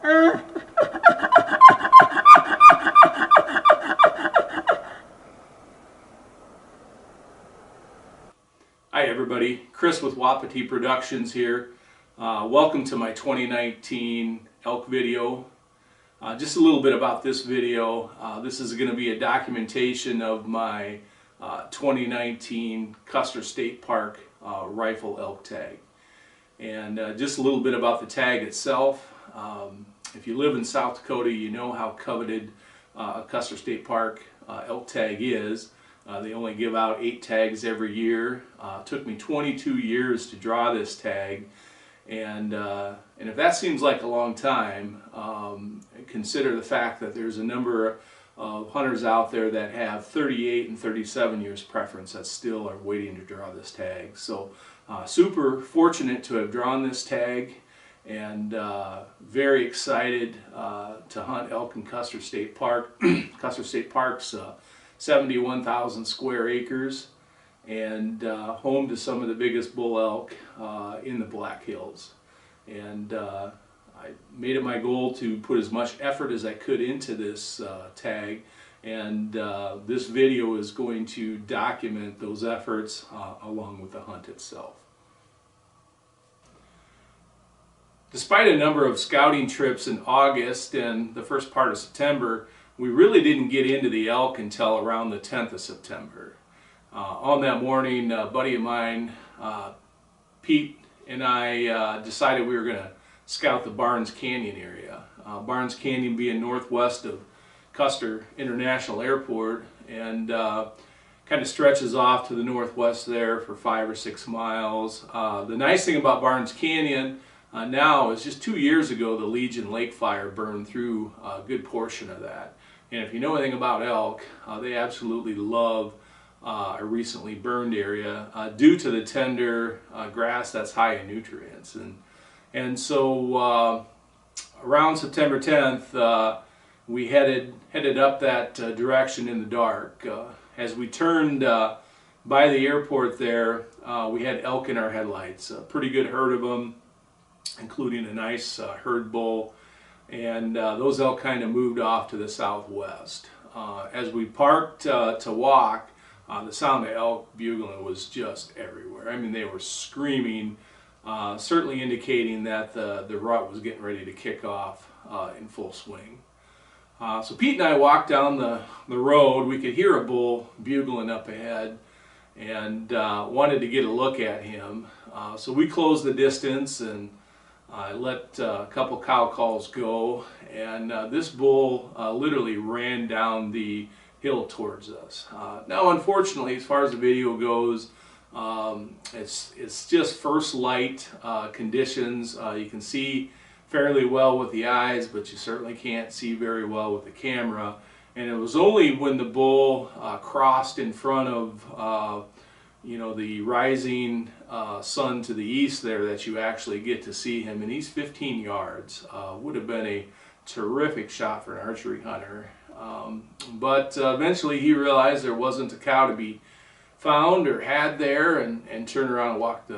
Hi everybody, Chris with Wapitiproductions here. Welcome to my 2019 elk video. Just a little bit about this video. This is going to be a documentation of my 2019 Custer State Park rifle elk tag. And just a little bit about the tag itself. If you live in South Dakota, you know how coveted Custer State Park elk tag is. They only give out 8 tags every year. It took me 22 years to draw this tag, and if that seems like a long time, consider the fact that there's a number of hunters out there that have 38 and 37 years preference that still are waiting to draw this tag. So super fortunate to have drawn this tag, and very excited to hunt elk in Custer State Park. Custer State Park's 71,000 square acres and home to some of the biggest bull elk in the Black Hills. And I made it my goal to put as much effort as I could into this tag, and this video is going to document those efforts along with the hunt itself. Despite a number of scouting trips in August and the first part of September, we really didn't get into the elk until around the 10th of September. On that morning, a buddy of mine, Pete, and I decided we were going to scout the Barnes Canyon area. Barnes Canyon being northwest of Custer International Airport, and kind of stretches off to the northwest there for 5 or 6 miles. The nice thing about Barnes Canyon now is just 2 years ago the Legion Lake Fire burned through a good portion of that. And if you know anything about elk, they absolutely love a recently burned area due to the tender grass that's high in nutrients. And so around September 10th, we headed up that direction in the dark. As we turned by the airport there, we had elk in our headlights, a pretty good herd of them, including a nice herd bull. And those elk kind of moved off to the southwest. As we parked to walk, the sound of elk bugling was just everywhere. I mean, they were screaming, certainly indicating that the rut was getting ready to kick off in full swing. So Pete and I walked down the road. We could hear a bull bugling up ahead, and wanted to get a look at him. So we closed the distance and I let a couple cow calls go, and this bull literally ran down the hill towards us. Now, unfortunately, as far as the video goes, it's just first light conditions. You can see fairly well with the eyes, but you certainly can't see very well with the camera. And it was only when the bull crossed in front of the rising sun to the east there that you actually get to see him, and he's 15 yards. Would have been a terrific shot for an archery hunter. But eventually he realized there wasn't a cow to be found or had there, and turned around and walked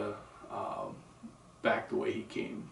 back the way he came.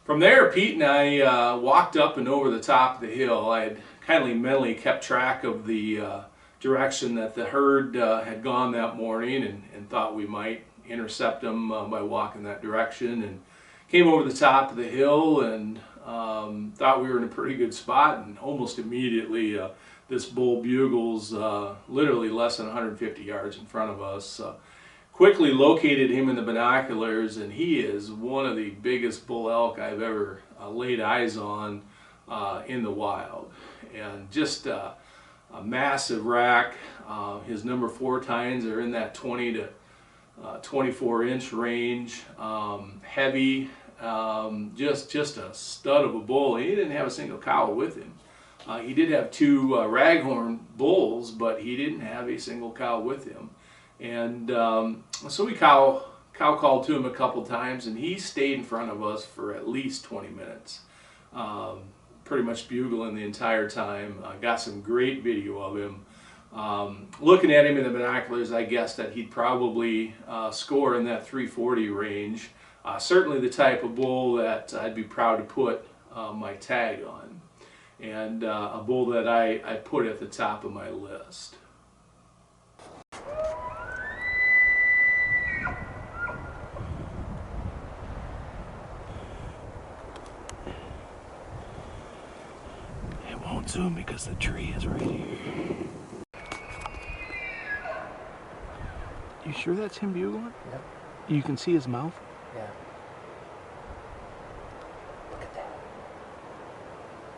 From there, Pete and I walked up and over the top of the hill. I had kindly mentally kept track of the direction that the herd had gone that morning, and thought we might intercept them by walking that direction, and came over the top of the hill and thought we were in a pretty good spot, and almost immediately this bull bugles literally less than 150 yards in front of us. Quickly located him in the binoculars, and he is one of the biggest bull elk I've ever laid eyes on in the wild, and just a massive rack. His number 4 tines are in that 20 to 24 inch range, heavy, just a stud of a bull. He didn't have a single cow with him. He did have 2 raghorn bulls, but he didn't have a single cow with him. And so we cow called to him a couple times, and he stayed in front of us for at least 20 minutes, pretty much bugling the entire time. Got some great video of him. Looking at him in the binoculars, I guessed that he'd probably score in that 340 range. Certainly the type of bull that I'd be proud to put my tag on, and a bull that I put at the top of my list. It won't zoom because the tree is right here. You sure that's him bugling? Yep. You can see his mouth? Yeah. Look at that.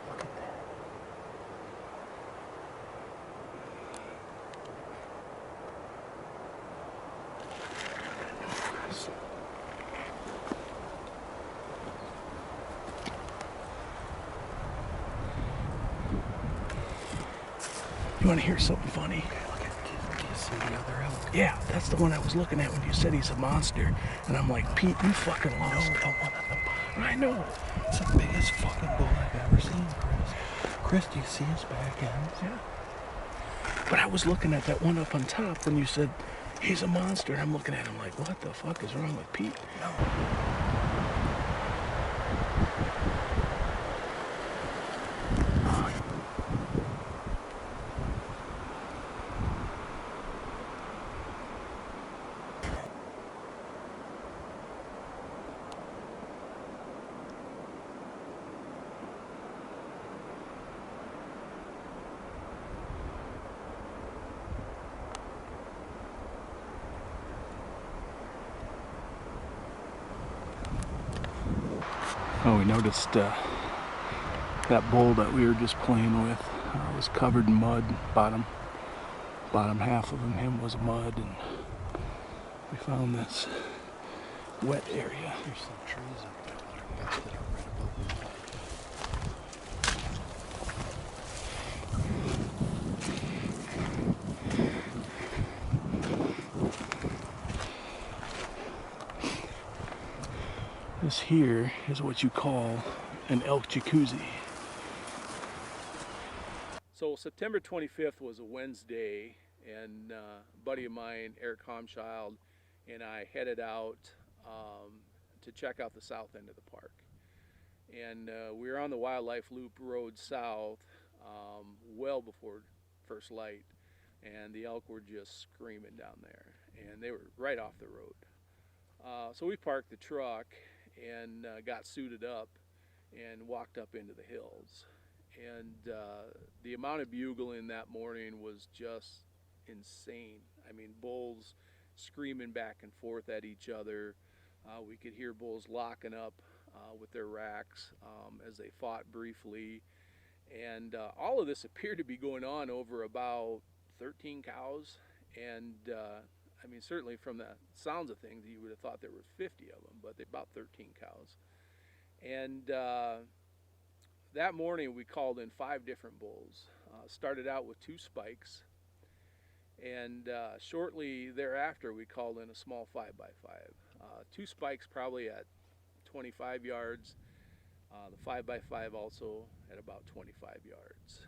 Look at that. You want to hear something funny? Do you see the other elk? Yeah, that's the one I was looking at when you said he's a monster. And I'm like, Pete, you fucking lost. No, the one on the bottom. I know. It's the biggest fucking bull I've ever seen, Chris. Chris, do you see his back end? Yeah. But I was looking at that one up on top when you said he's a monster. I'm looking at him like, what the fuck is wrong with Pete? No. Oh, we noticed that bull that we were just playing with was covered in mud. Bottom half of him was mud, and we found this wet area. There's some trees up there that are right above the water. This here is what you call an elk jacuzzi. So September 25th was a Wednesday, and a buddy of mine, Eric Homschild, and I headed out to check out the south end of the park. And we were on the Wildlife Loop Road south well before first light, and the elk were just screaming down there, and they were right off the road. So we parked the truck and got suited up and walked up into the hills. And the amount of bugling that morning was just insane. I mean, bulls screaming back and forth at each other. We could hear bulls locking up with their racks as they fought briefly. And all of this appeared to be going on over about 13 cows. And I mean, certainly from the sounds of things, you would have thought there were 50 of them, but they're about 13 cows. And that morning we called in 5 different bulls. Started out with 2 spikes, and shortly thereafter we called in a small 5x5. 2 spikes probably at 25 yards, the 5x5 also at about 25 yards.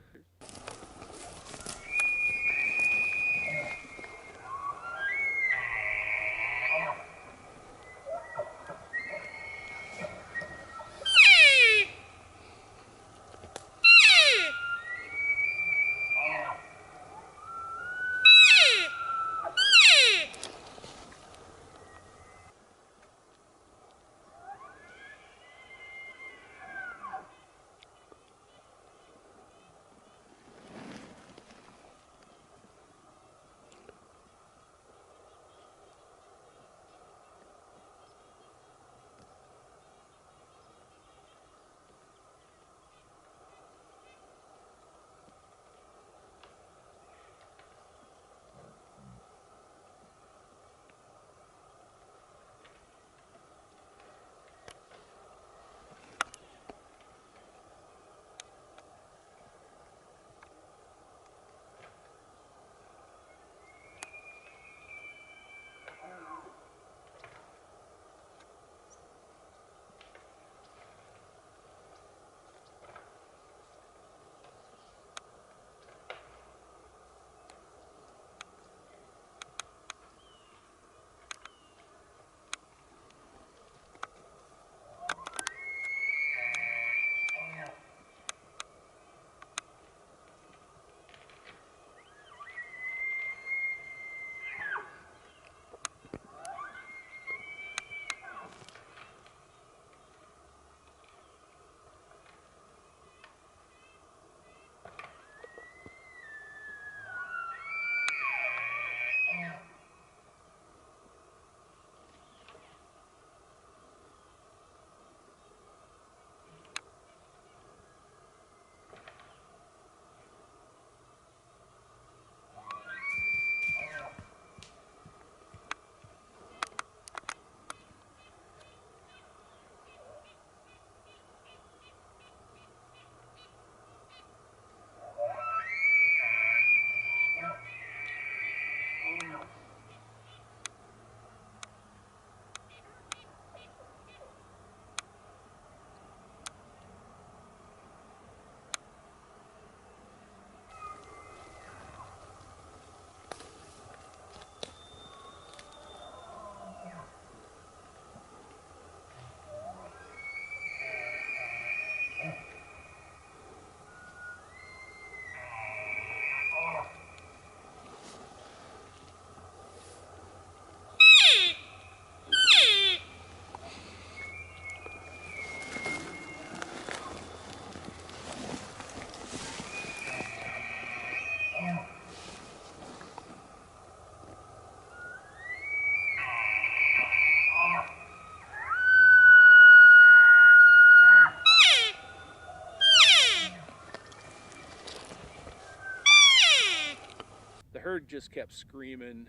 herd just kept screaming,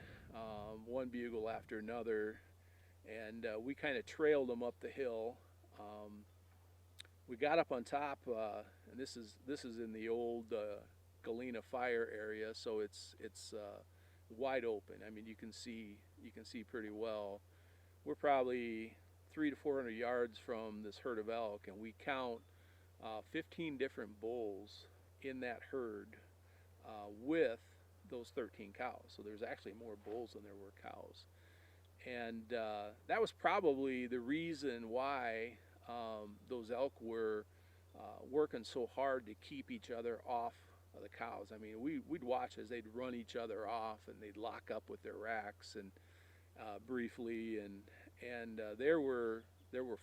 one bugle after another, and we kind of trailed them up the hill. We got up on top, and this is in the old Galena fire area, so it's wide open. I mean, you can see pretty well. We're probably 300 to 400 yards from this herd of elk, and we count 15 different bulls in that herd with those 13 cows. So there's actually more bulls than there were cows, and that was probably the reason why those elk were working so hard to keep each other off of the cows. I mean, we'd watch as they'd run each other off, and they'd lock up with their racks and briefly, and there were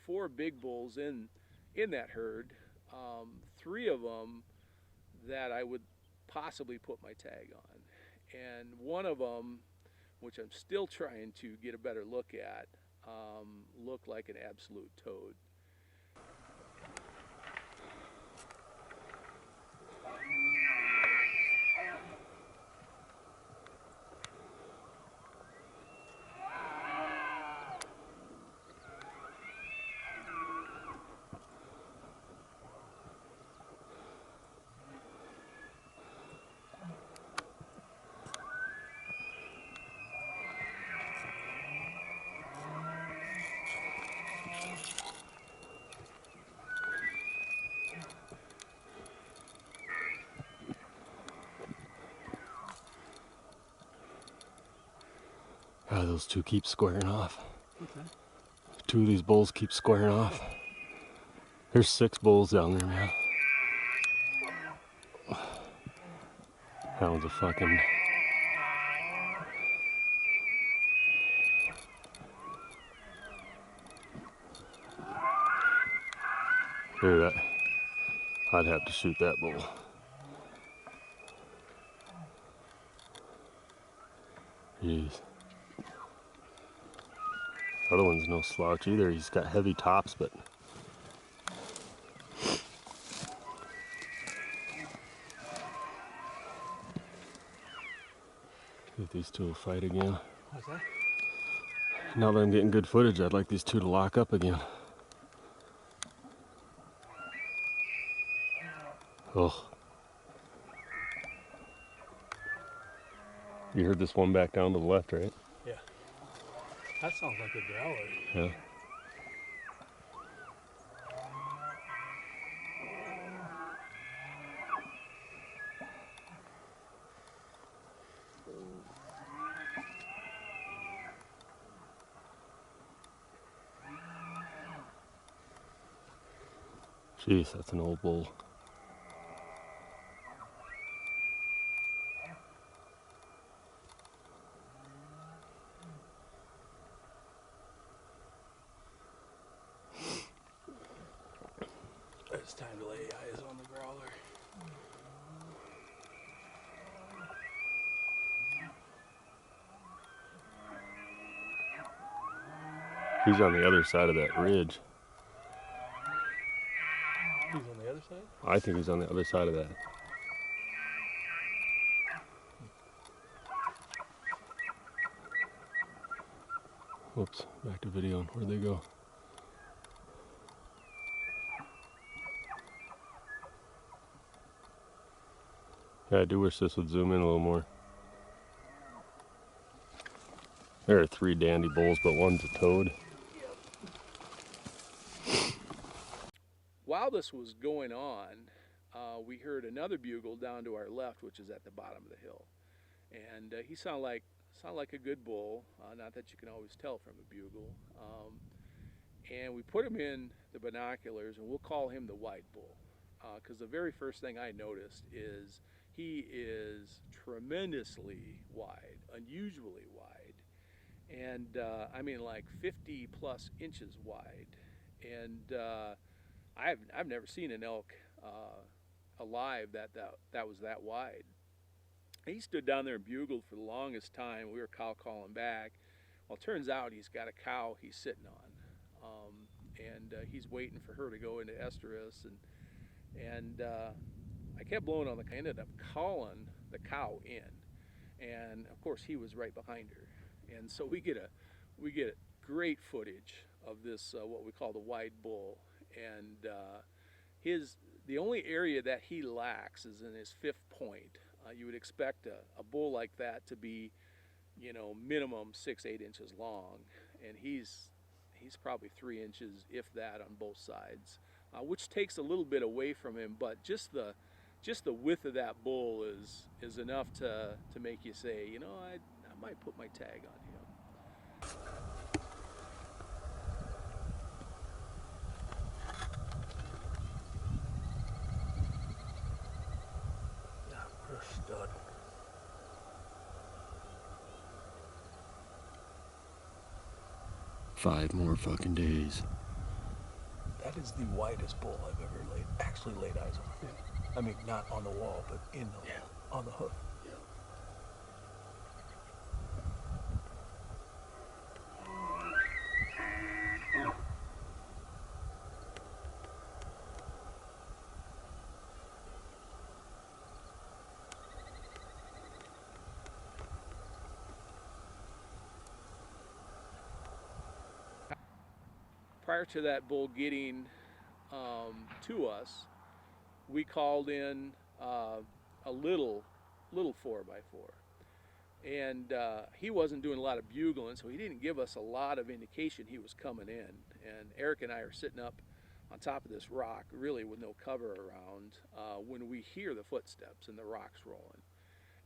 4 big bulls in that herd, 3 of them that I would possibly put my tag on, and one of them, which I'm still trying to get a better look at, looked like an absolute toad. Those two keep squaring off. Okay. 2 of these bulls keep squaring off. There's 6 bulls down there, man. That one's a fucking... Hear that? I'd have to shoot that bull. Jeez. Other one's no slouch either. He's got heavy tops, but see if these two will fight again. What's that? Now that I'm getting good footage, I'd like these two to lock up again. Oh. You heard this one back down to the left, right? Yeah. That sounds like a growler. Yeah. Jeez, that's an old bull. It's time to lay eyes on the growler. He's on the other side of that ridge. He's on the other side? I think he's on the other side of that. Whoops, back to video. Where'd they go? Yeah, I do wish this would zoom in a little more. There are 3 dandy bulls, but one's a toad. While this was going on, we heard another bugle down to our left, which is at the bottom of the hill, and he sounded like a good bull. Not that you can always tell from a bugle. And we put him in the binoculars, and we'll call him the wide bull, because the very first thing I noticed is he is tremendously wide, unusually wide, and I mean like 50 plus inches wide, and I've never seen an elk alive that was that wide. He stood down there and bugled for the longest time. We were cow calling back. Well, it turns out he's got a cow he's sitting on, and he's waiting for her to go into estrus, and I kept blowing on the. I ended up calling the cow in, and of course he was right behind her, and so we get great footage of this what we call the wide bull, and the only area that he lacks is in his fifth point. You would expect a bull like that to be, minimum 6-8 inches long, and he's probably 3 inches, if that, on both sides, which takes a little bit away from him. But just the width of that bull is enough to make you say, I might put my tag on him. Yeah, what a stud. Five more fucking days. That is the widest bull I've ever actually laid eyes on. I mean, not on the wall, but on the hoof. Prior to that bull getting to us, we called in a little 4x4, and he wasn't doing a lot of bugling, so he didn't give us a lot of indication he was coming in. And Eric and I are sitting up on top of this rock, really with no cover around, when we hear the footsteps and the rocks rolling.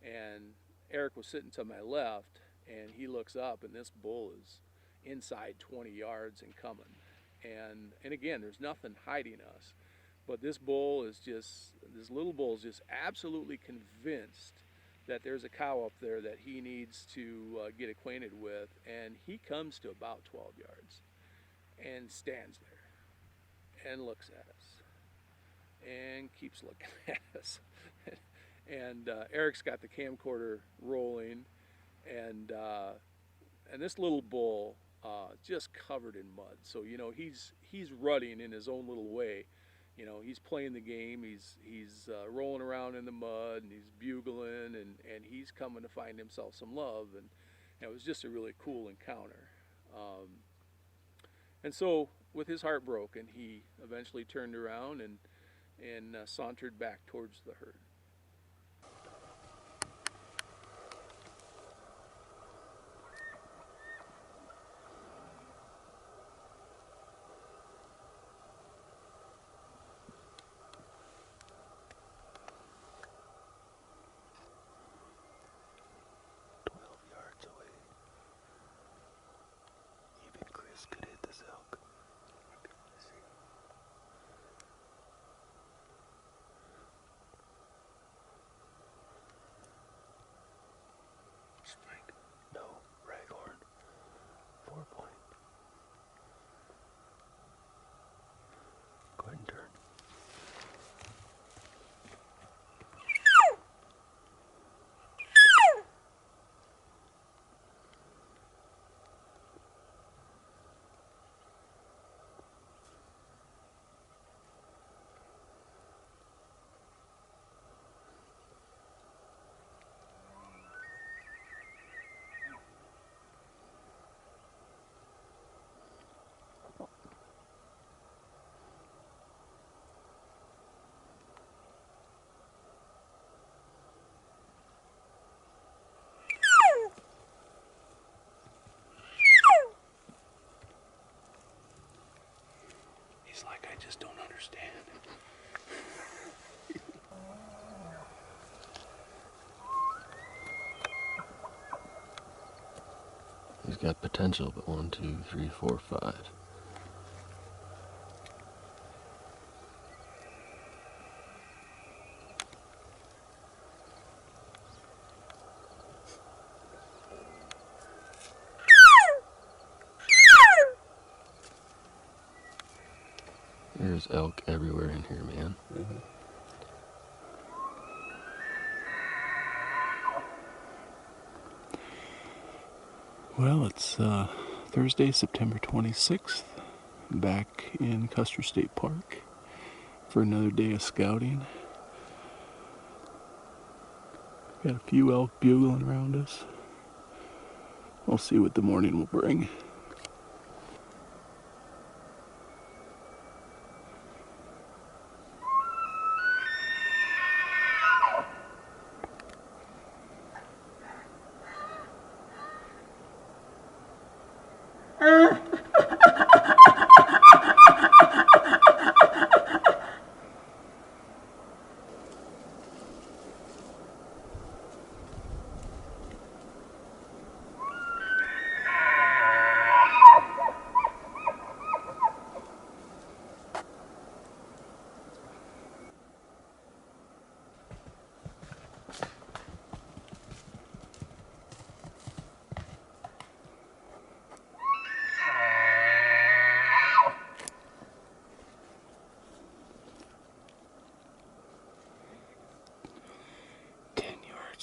And Eric was sitting to my left, and he looks up, and this bull is inside 20 yards and coming. And again, there's nothing hiding us, but this little bull is just absolutely convinced that there's a cow up there that he needs to get acquainted with, and he comes to about 12 yards and stands there and looks at us and keeps looking at us. And Eric's got the camcorder rolling, and this little bull, just covered in mud. So he's rutting in his own little way. He's playing the game. He's rolling around in the mud, and he's bugling, and he's coming to find himself some love. And it was just a really cool encounter. And so, with his heart broken, he eventually turned around and sauntered back towards the herd. Could hit this elk. Spike. No, raghorn. 4-point. Go ahead and turn. He's like, I just don't understand. He's got potential, but 1, 2, 3, 4, 5. There's elk everywhere in here, man. Mm-hmm. Well, it's Thursday, September 26th, back in Custer State Park for another day of scouting. Got a few elk bugling around us. We'll see what the morning will bring.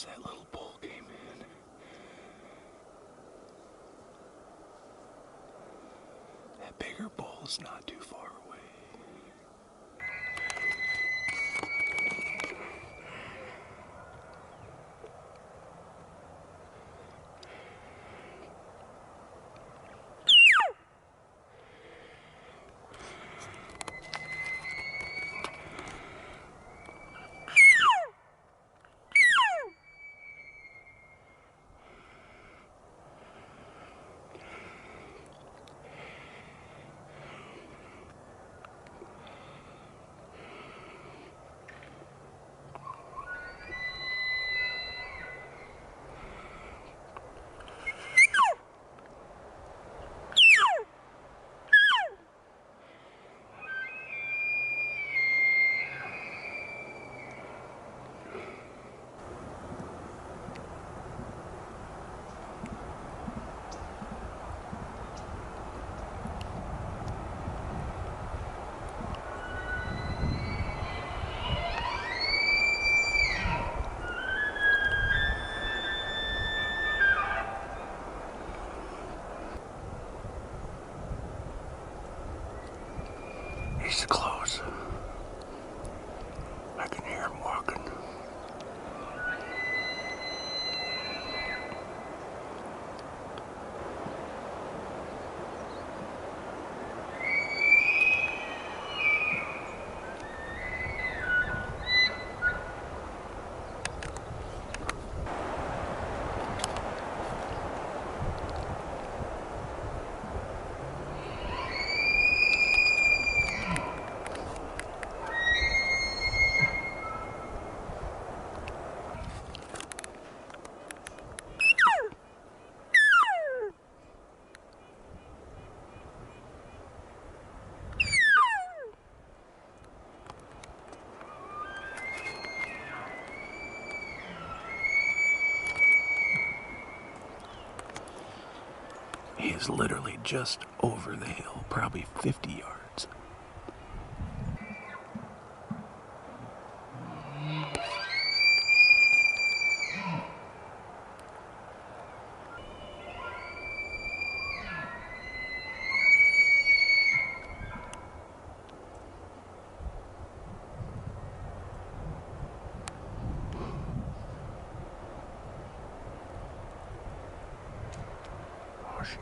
That little bull came in. That bigger bull is not too far away. He's close. I can hear him walking. He is literally just over the hill, probably 50 yards. Oh shit.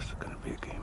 this is going to be a game.